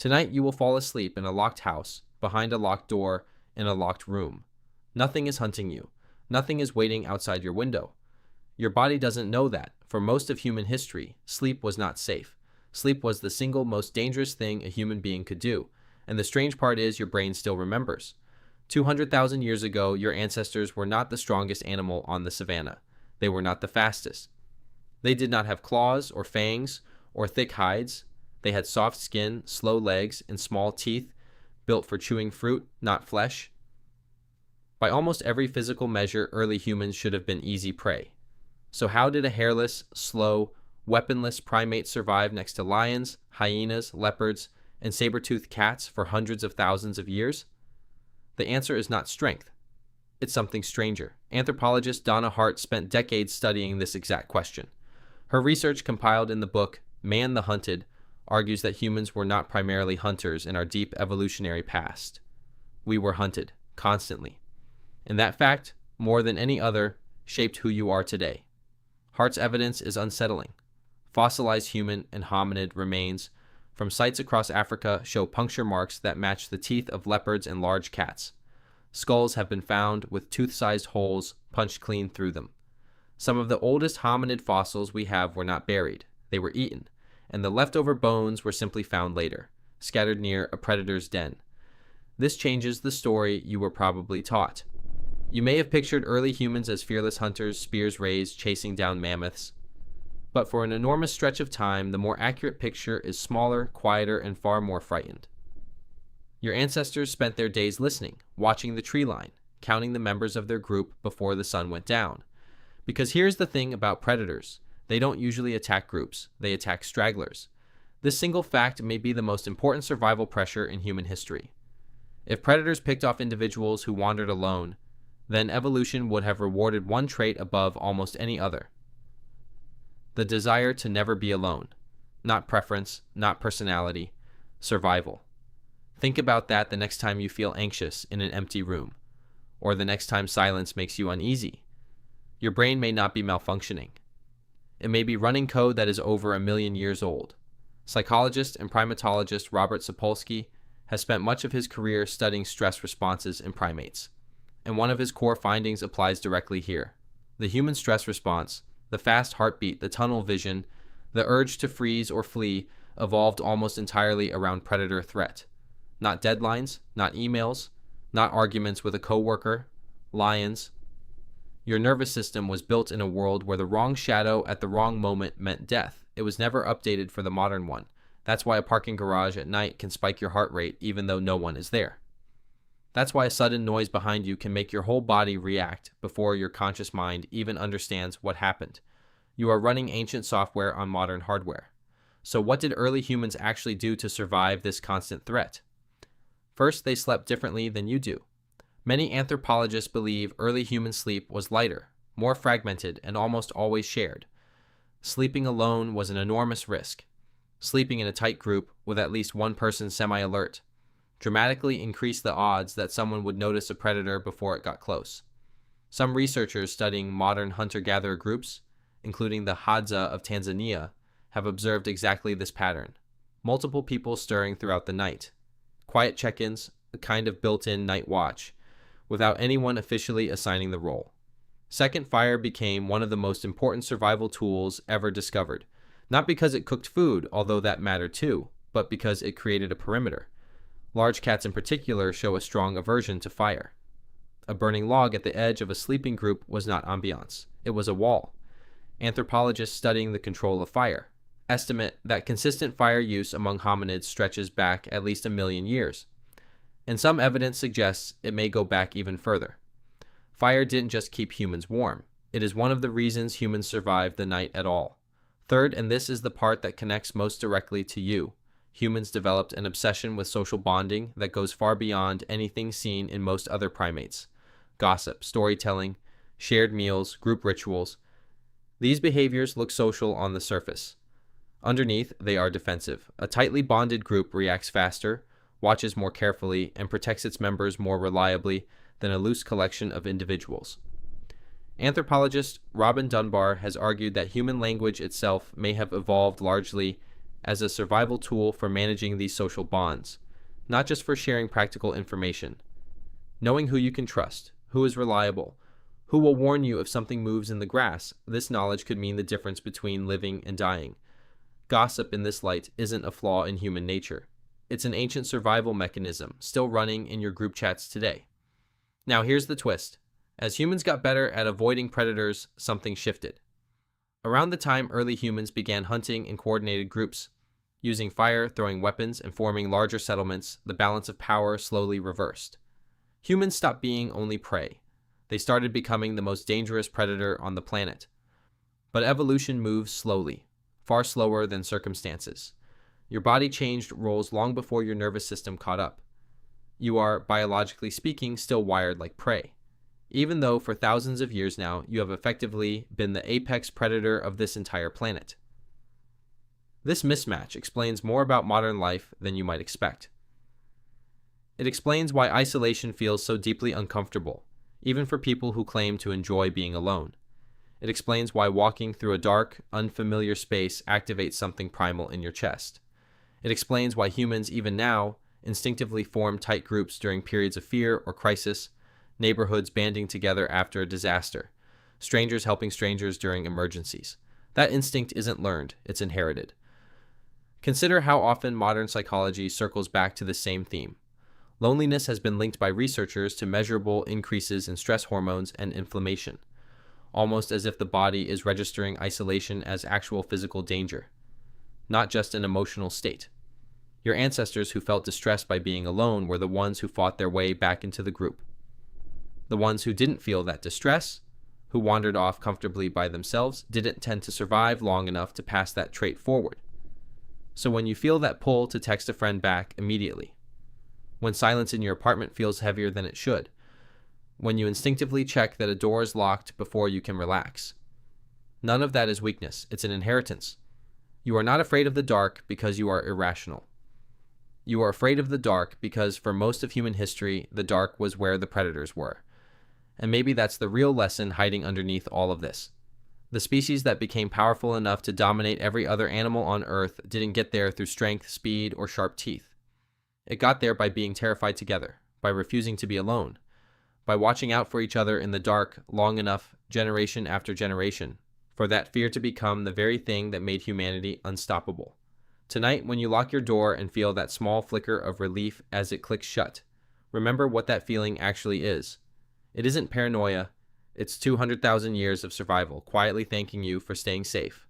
Tonight you will fall asleep in a locked house, behind a locked door, in a locked room. Nothing is hunting you. Nothing is waiting outside your window. Your body doesn't know that. For most of human history, sleep was not safe. Sleep was the single most dangerous thing a human being could do. And the strange part is your brain still remembers. 200,000 years ago, your ancestors were not the strongest animal on the savannah. They were not the fastest. They did not have claws or fangs or thick hides. They had soft skin, slow legs, and small teeth built for chewing fruit, not flesh. By almost every physical measure, early humans should have been easy prey. So how did a hairless, slow, weaponless primate survive next to lions, hyenas, leopards, and saber-toothed cats for hundreds of thousands of years? The answer is not strength. It's something stranger. Anthropologist Donna Hart spent decades studying this exact question. Her research, compiled in the book Man the Hunted, argues that humans were not primarily hunters in our deep evolutionary past. We were hunted, constantly. And that fact, more than any other, shaped who you are today. Hart's evidence is unsettling. Fossilized human and hominid remains from sites across Africa show puncture marks that match the teeth of leopards and large cats. Skulls have been found with tooth-sized holes punched clean through them. Some of the oldest hominid fossils we have were not buried. They were eaten, and the leftover bones were simply found later, scattered near a predator's den. This changes the story you were probably taught. You may have pictured early humans as fearless hunters, spears raised, chasing down mammoths. But for an enormous stretch of time, the more accurate picture is smaller, quieter, and far more frightened. Your ancestors spent their days listening, watching the tree line, counting the members of their group before the sun went down. Because here's the thing about predators. They don't usually attack groups. They attack stragglers. This single fact may be the most important survival pressure in human history. If predators picked off individuals who wandered alone, then evolution would have rewarded one trait above almost any other. The desire to never be alone. Not preference, not personality, survival. Think about that the next time you feel anxious in an empty room, or the next time silence makes you uneasy. Your brain may not be malfunctioning. It may be running code that is over 1 million years old. Psychologist and primatologist Robert Sapolsky has spent much of his career studying stress responses in primates. And one of his core findings applies directly here. The human stress response, the fast heartbeat, the tunnel vision, the urge to freeze or flee evolved almost entirely around predator threat. Not deadlines, not emails, not arguments with a coworker, lions. Your nervous system was built in a world where the wrong shadow at the wrong moment meant death. It was never updated for the modern one. That's why a parking garage at night can spike your heart rate even though no one is there. That's why a sudden noise behind you can make your whole body react before your conscious mind even understands what happened. You are running ancient software on modern hardware. So what did early humans actually do to survive this constant threat? First, they slept differently than you do. Many anthropologists believe early human sleep was lighter, more fragmented, and almost always shared. Sleeping alone was an enormous risk. Sleeping in a tight group with at least one person semi-alert dramatically increased the odds that someone would notice a predator before it got close. Some researchers studying modern hunter-gatherer groups, including the Hadza of Tanzania, have observed exactly this pattern. Multiple people stirring throughout the night. Quiet check-ins, a kind of built-in night watch, without anyone officially assigning the role. Second fire became one of the most important survival tools ever discovered, not because it cooked food, although that mattered too, but because it created a perimeter. Large cats in particular show a strong aversion to fire. A burning log at the edge of a sleeping group was not ambiance. It was a wall. Anthropologists studying the control of fire estimate that consistent fire use among hominids stretches back at least 1 million years. And some evidence suggests it may go back even further. Fire didn't just keep humans warm. It is one of the reasons humans survived the night at all. Third, and this is the part that connects most directly to you, humans developed an obsession with social bonding that goes far beyond anything seen in most other primates. Gossip, storytelling, shared meals, group rituals. These behaviors look social on the surface. Underneath, they are defensive. A tightly bonded group reacts faster, watches more carefully, and protects its members more reliably than a loose collection of individuals. Anthropologist Robin Dunbar has argued that human language itself may have evolved largely as a survival tool for managing these social bonds, not just for sharing practical information. Knowing who you can trust, who is reliable, who will warn you if something moves in the grass, this knowledge could mean the difference between living and dying. Gossip in this light isn't a flaw in human nature. It's an ancient survival mechanism still running in your group chats today. Now here's the twist. As humans got better at avoiding predators, something shifted. Around the time early humans began hunting in coordinated groups, using fire, throwing weapons, and forming larger settlements, the balance of power slowly reversed. Humans stopped being only prey. They started becoming the most dangerous predator on the planet. But evolution moves slowly, far slower than circumstances. Your body changed roles long before your nervous system caught up. You are, biologically speaking, still wired like prey, even though for thousands of years now you have effectively been the apex predator of this entire planet. This mismatch explains more about modern life than you might expect. It explains why isolation feels so deeply uncomfortable, even for people who claim to enjoy being alone. It explains why walking through a dark, unfamiliar space activates something primal in your chest. It explains why humans, even now, instinctively form tight groups during periods of fear or crisis, neighborhoods banding together after a disaster, strangers helping strangers during emergencies. That instinct isn't learned, it's inherited. Consider how often modern psychology circles back to the same theme. Loneliness has been linked by researchers to measurable increases in stress hormones and inflammation, almost as if the body is registering isolation as actual physical danger, not just an emotional state. Your ancestors who felt distressed by being alone were the ones who fought their way back into the group. The ones who didn't feel that distress, who wandered off comfortably by themselves, didn't tend to survive long enough to pass that trait forward. So when you feel that pull to text a friend back immediately, when silence in your apartment feels heavier than it should, when you instinctively check that a door is locked before you can relax, none of that is weakness, it's an inheritance. You are not afraid of the dark because you are irrational. You are afraid of the dark because for most of human history, the dark was where the predators were. And maybe that's the real lesson hiding underneath all of this. The species that became powerful enough to dominate every other animal on Earth didn't get there through strength, speed, or sharp teeth. It got there by being terrified together, by refusing to be alone, by watching out for each other in the dark long enough, generation after generation, for that fear to become the very thing that made humanity unstoppable. Tonight, when you lock your door and feel that small flicker of relief as it clicks shut, remember what that feeling actually is. It isn't paranoia, it's 200,000 years of survival quietly thanking you for staying safe.